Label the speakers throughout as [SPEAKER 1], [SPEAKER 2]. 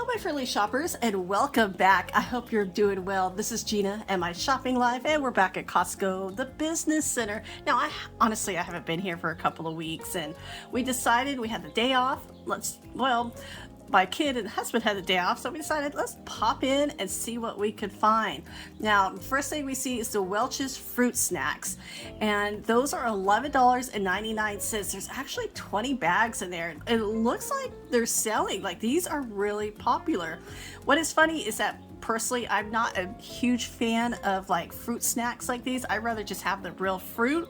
[SPEAKER 1] Hello, my friendly shoppers, and welcome back. I hope you're doing well. This is Gina and my shopping life, and we're back at Costco, the business center. Now, I haven't been here for a couple of weeks, and we decided we had the day off. My kid and husband had the day off, so we decided let's pop in and see what we could find. Now, the first thing we see is the Welch's fruit snacks, and those are $11.99. There's actually 20 bags in there. It looks like they're selling, like these are really popular. What is funny is that personally, I'm not a huge fan of like fruit snacks like these. I'd rather just have the real fruit,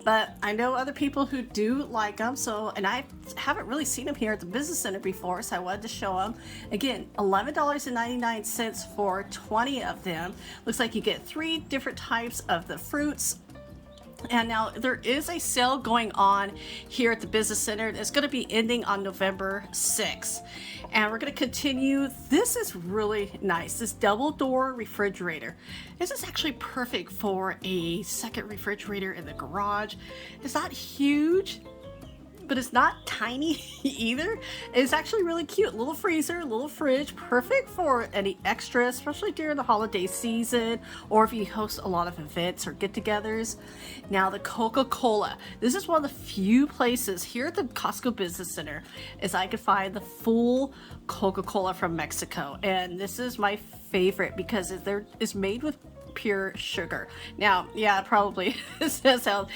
[SPEAKER 1] but I know other people who do like them. And I haven't really seen them here at the business center before, so I wanted to show them. Again, $11.99 for 20 of them. Looks like you get 3 different types of the fruits. And now there is a sale going on here at the business center. It's going to be ending on November 6th. And we're going to continue. This is really nice. This double door refrigerator. This is actually perfect for a second refrigerator in the garage. It's not huge, but it's not tiny either. It's actually really cute. Little freezer, little fridge, perfect for any extra, especially during the holiday season or if you host a lot of events or get-togethers. Now, the Coca-Cola. This is one of the few places here at the Costco Business Center is I could find the full Coca-Cola from Mexico. And this is my favorite because it's made with pure sugar. Now, yeah, probably says how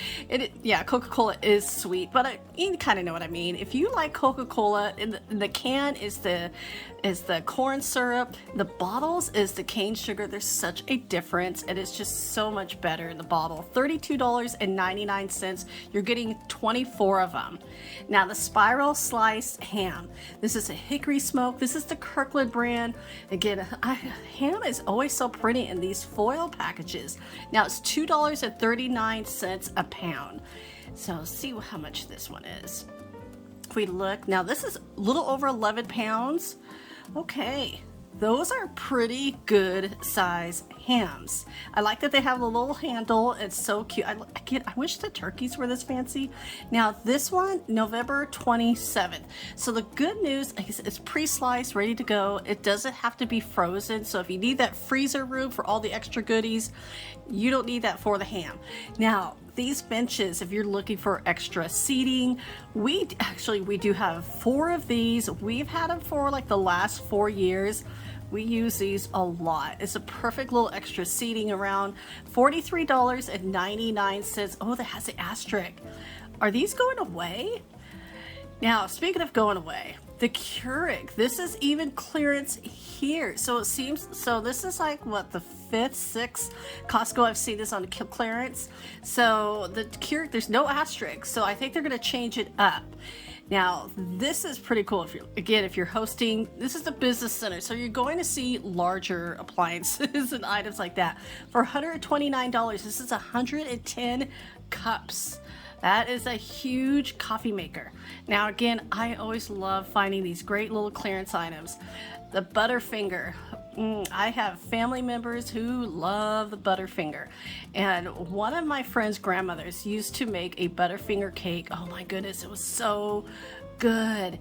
[SPEAKER 1] Coca-Cola is sweet, but you kind of know what I mean. If you like Coca-Cola, in the can is the corn syrup, the bottles is the cane sugar. There's such a difference, and it's just so much better in the bottle. $32.99. You're getting 24 of them. Now, the spiral sliced ham. This is a hickory smoke. This is the Kirkland brand. Again, ham is always so pretty in these foil packages. Now, it's $2.39 a pound. So let's see how much this one is. If we look, now this is a little over 11 pounds. Okay, those are pretty good size hams. I like that they have a little handle. It's so cute. I wish the turkeys were this fancy. Now this one, November 27th. So the good news is it's pre-sliced, ready to go. It doesn't have to be frozen. So if you need that freezer room for all the extra goodies, you don't need that for the ham. Now, these benches, if you're looking for extra seating, we do have 4 of these. We've had them for like the last 4 years. We use these a lot. It's a perfect little extra seating around. $43.99. Oh, that has the asterisk. Are these going away? Now, speaking of going away, the Keurig. This is even clearance here. So it seems, so this is like what, the 5th, 6th Costco I've seen this on clearance. So the Keurig, there's no asterisk. So I think they're going to change it up. Now, this is pretty cool. If you're hosting, this is the business center. So you're going to see larger appliances and items like that. For $129, this is 110 cups. That is a huge coffee maker. Now, again, I always love finding these great little clearance items. The Butterfinger. I have family members who love the Butterfinger. And one of my friend's grandmothers used to make a Butterfinger cake. Oh my goodness, it was so good.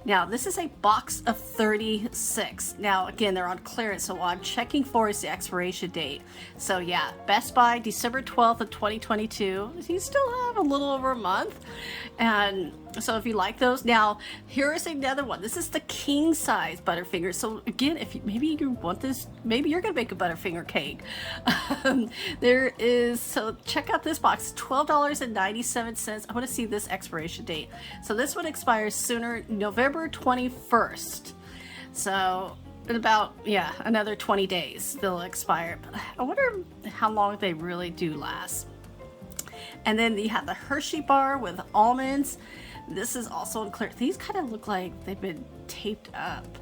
[SPEAKER 1] Now, this is a box of 36. Now, again, they're on clearance, so what I'm checking for is the expiration date. So yeah, Best Buy, December 12th of 2022. You still have a little over a month. And so if you like those. Now, here is another one. This is the king size Butterfinger. So again, maybe you want this, maybe you're gonna make a Butterfinger cake. So check out this box, $12.97. I wanna see this expiration date. So this one expires sooner, November 21st. So in about, another 20 days they'll expire. But I wonder how long they really do last. And then you have the Hershey bar with almonds. This is also in clear. These kind of look like they've been taped up.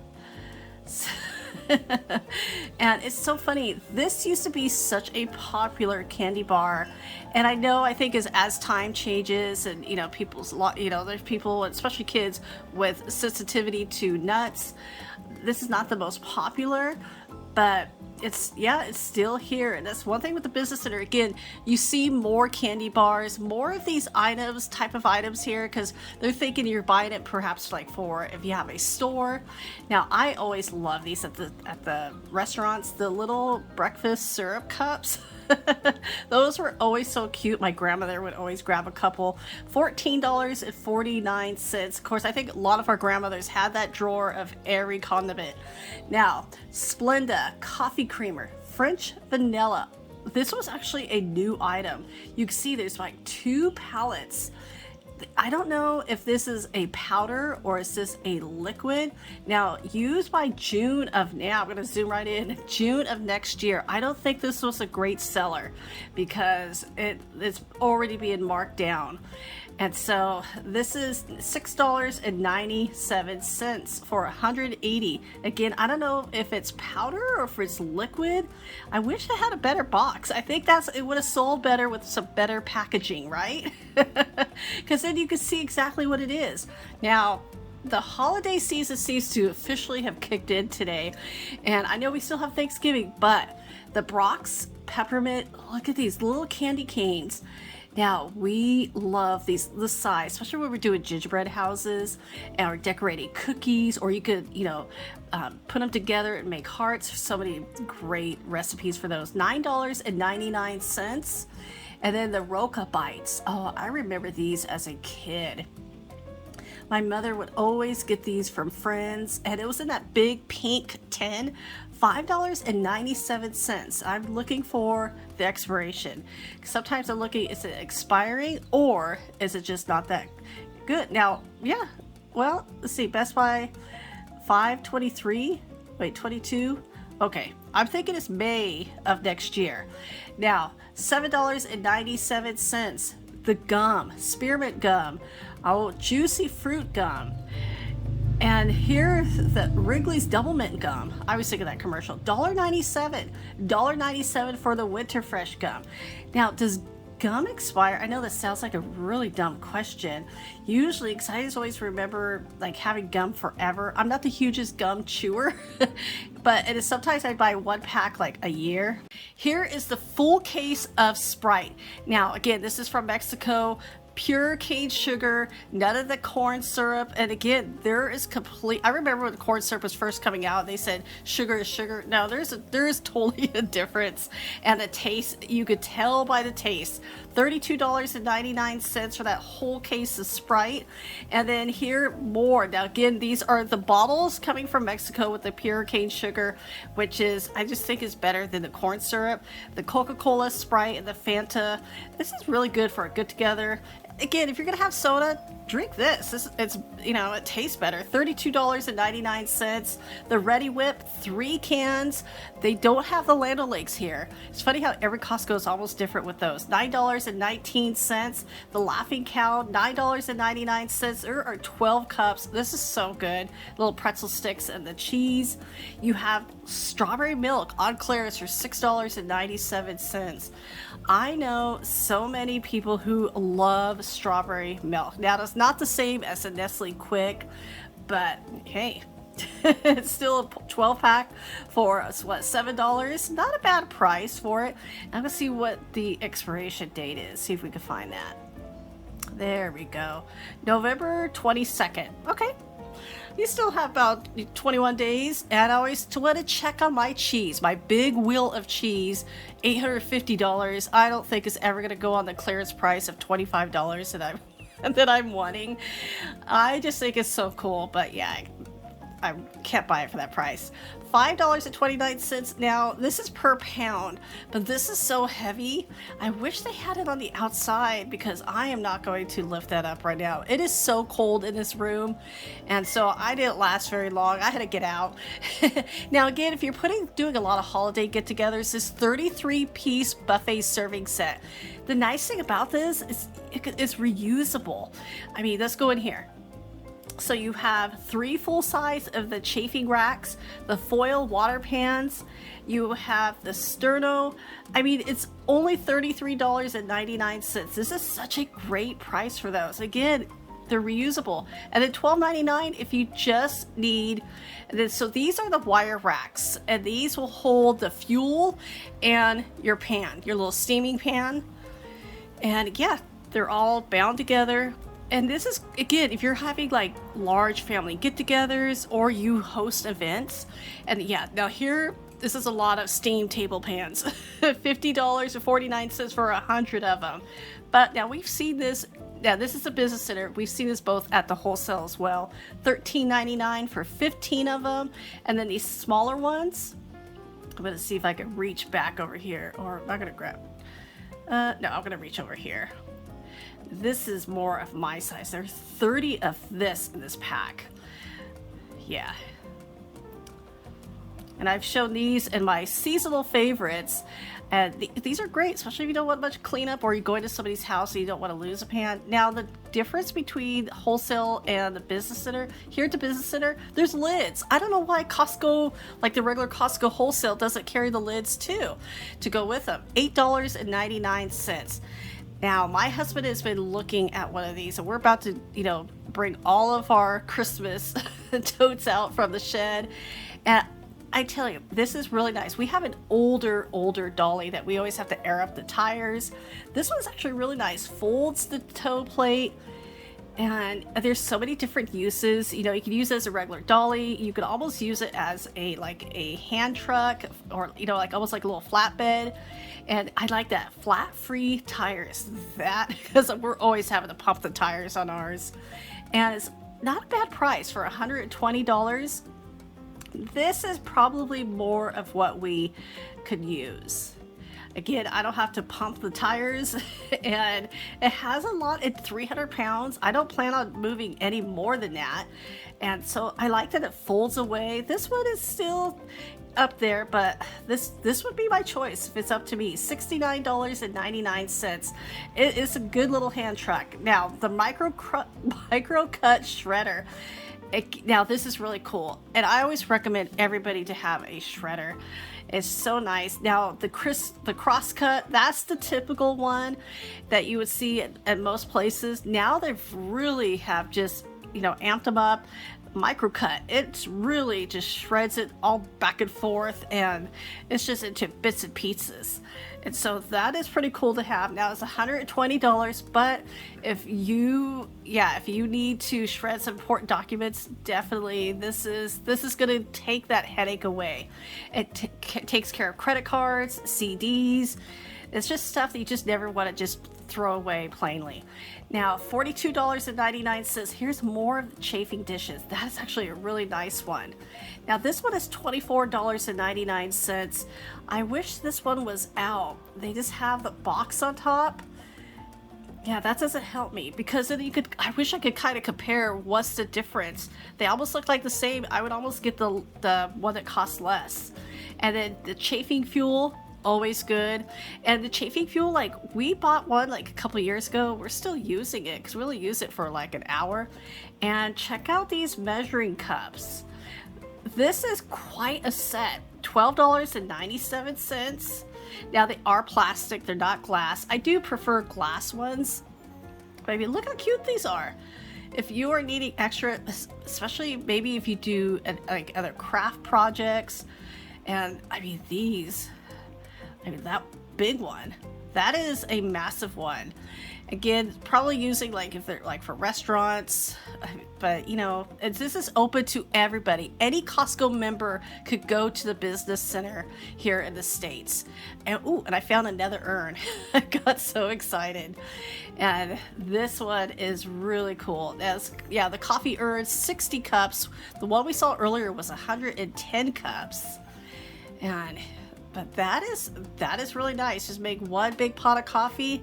[SPEAKER 1] And it's so funny. This used to be such a popular candy bar, and I think as time changes and there's people, especially kids, with sensitivity to nuts. This is not the most popular, but it's still here. And that's one thing with the business center. Again, you see more candy bars, more of these type of items here, because they're thinking you're buying it perhaps like for if you have a store. Now, I always love these at the restaurants, the little breakfast syrup cups. Those were always so cute. My grandmother would always grab a couple. $14.49. Of course, I think a lot of our grandmothers had that drawer of every condiment. Now, Splenda coffee creamer, French vanilla. This was actually a new item. You can see there's like 2 pallets. I don't know if this is a powder or is this a liquid. Now, used by June of now, I'm going to zoom right in, June of next year. I don't think this was a great seller because it's already being marked down. And so this is $6.97 for 180. Again, I don't know if it's powder or if it's liquid. I wish I had a better box. I think it would have sold better with some better packaging, right? Because then you can see exactly what it is. Now, the holiday season seems to officially have kicked in today. And I know we still have Thanksgiving, but the Brock's peppermint, look at these little candy canes. Now, we love this size, especially when we're doing gingerbread houses or decorating cookies, or you could, put them together and make hearts. There's so many great recipes for those. $9.99. And then the Roca Bites. Oh, I remember these as a kid. My mother would always get these from friends, and it was in that big pink tin. $5.97. I'm looking for the expiration. Sometimes I'm looking, is it expiring or is it just not that good? Now, yeah, well, let's see, Best Buy 5/23, wait, 22. Okay, I'm thinking it's May of next year. Now, $7.97. The gum, spearmint gum, juicy fruit gum. And here, the Wrigley's Double Mint Gum. I was thinking of that commercial. $1.97. $1.97 for the Winter Fresh gum. Now, does gum expire? I know that sounds like a really dumb question. Usually, because I just always remember like having gum forever. I'm not the hugest gum chewer, but it is sometimes I buy 1 pack like a year. Here is the full case of Sprite. Now, again, this is from Mexico. Pure cane sugar, none of the corn syrup. And again, there is I remember when the corn syrup was first coming out, they said sugar is sugar. No, there is totally a difference. And the taste, you could tell by the taste. $32.99 for that whole case of Sprite. And then here, more. Now again, these are the bottles coming from Mexico with the pure cane sugar, which is, I just think is better than the corn syrup. The CocaCola, Sprite, and the Fanta. This is really good for a get together. Again, if you're gonna have soda, drink this. It tastes better. $32.99. The Ready Whip, 3 cans. They don't have the Land O'Lakes here. It's funny how every Costco is almost different with those. $9.19. The Laughing Cow, $9.99. There are 12 cups. This is so good. Little pretzel sticks and the cheese. You have strawberry milk on clearance for $6.97. I know so many people who love strawberry milk. Now, that's not the same as a Nestle Quick, but hey, it's still a 12 pack for what, $7? Not a bad price for it. I'm gonna see what the expiration date is, see if we can find that. There we go, November 22nd. Okay, you still have about 21 days. And I always want to check on my cheese, my big wheel of cheese, $850. I don't think it's ever going to go on the clearance price of $25 that I'm wanting. I just think it's so cool, but yeah, I can't buy it for that price. $5.29. Now, this is per pound, but this is so heavy. I wish they had it on the outside because I am not going to lift that up right now. It is so cold in this room, and so I didn't last very long. I had to get out. Now, again, if you're doing a lot of holiday get-togethers, this 33-piece buffet serving set. The nice thing about this is it's reusable. I mean, let's go in here. So you have 3 full size of the chafing racks, the foil water pans, you have the sterno. I mean, it's only $33.99. This is such a great price for those. Again, they're reusable. And then $12.99 if you just need. And then, so these are the wire racks, and these will hold the fuel and your pan, your little steaming pan. And yeah, they're all bound together. And this is, again, if you're having like large family get-togethers or you host events. And yeah, now here, this is a lot of steam table pans. $50.49 for 100 of them. But now we've seen this, now this is a business center. We've seen this both at the wholesale as well. $13.99 for 15 of them. And then these smaller ones, I'm gonna see if I can reach back over here, or I'm not gonna grab, no, I'm gonna reach over here. This is more of my size. There's 30 of this in this pack. Yeah. And I've shown these in my seasonal favorites. And these are great, especially if you don't want much cleanup or you're going to somebody's house and you don't want to lose a pan. Now, the difference between wholesale and the business center, here at the business center, there's lids. I don't know why Costco, like the regular Costco wholesale, doesn't carry the lids too to go with them. $8.99. Now, my husband has been looking at one of these, and we're about to, you know, bring all of our Christmas totes out from the shed. And I tell you, this is really nice. We have an older Dolly that we always have to air up the tires. This one's actually really nice. Folds the toe plate. And there's so many different uses. You know, you can use it as a regular dolly. You could almost use it as a hand truck, or, you know, like almost like a little flatbed. And I like that flat free tires, that, because we're always having to pump the tires on ours. And it's not a bad price for $120. This is probably more of what we could use. Again, I don't have to pump the tires, and it has a lot. It's 300 pounds. I don't plan on moving any more than that. And so I like that it folds away. This one is still up there, but this would be my choice if it's up to me. $69.99. It is a good little hand truck. Now, the MicroCut Shredder. Now, this is really cool, and I always recommend everybody to have a shredder. It's so nice. Now, the crosscut, that's the typical one that you would see at most places. Now they've really have just, you know, amped them up. MicroCut, it's really just shreds it all back and forth, and it's just into bits and pieces. And so that is pretty cool to have. Now, it's $120, but if you need to shred some important documents, definitely this is going to take that headache away. It takes care of credit cards, CDs. It's just stuff that you just never want to just throw away plainly. Now, $42.99. Here's more of the chafing dishes. That is actually a really nice one. Now, this one is $24.99. I wish this one was out. They just have the box on top. Yeah, that doesn't help me, because then I wish I could kind of compare what's the difference. They almost look like the same. I would almost get the one that costs less. And then the chafing fuel, always good. And the chafing fuel, like, we bought one like a couple years ago. We're still using it because we only use it for like an hour. And check out these measuring cups. This is quite a set. $12.97. Now, they are plastic, they're not glass. I do prefer glass ones. But I mean, look how cute these are. If you are needing extra, especially maybe if you do like other craft projects, and I mean that big one, that is a massive one. Again, probably using like if they're like for restaurants, but you know, this is open to everybody. Any Costco member could go to the business center here in the States. And and I found another urn. I got so excited. And this one is really cool. Yeah, the coffee urn, 60 cups. The one we saw earlier was 110 cups. But that is really nice. Just make one big pot of coffee.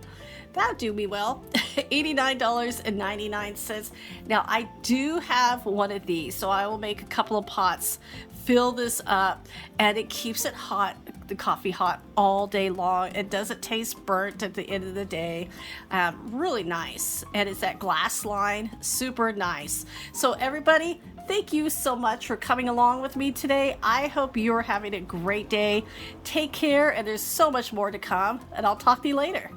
[SPEAKER 1] That'll do me well. $89.99. Now, I do have one of these, so I will make a couple of pots, fill this up, and it keeps it hot, the coffee hot all day long. It doesn't taste burnt at the end of the day. Really nice. And it's that glass line, super nice. So everybody, thank you so much for coming along with me today. I hope you're having a great day. Take care, and there's so much more to come, and I'll talk to you later.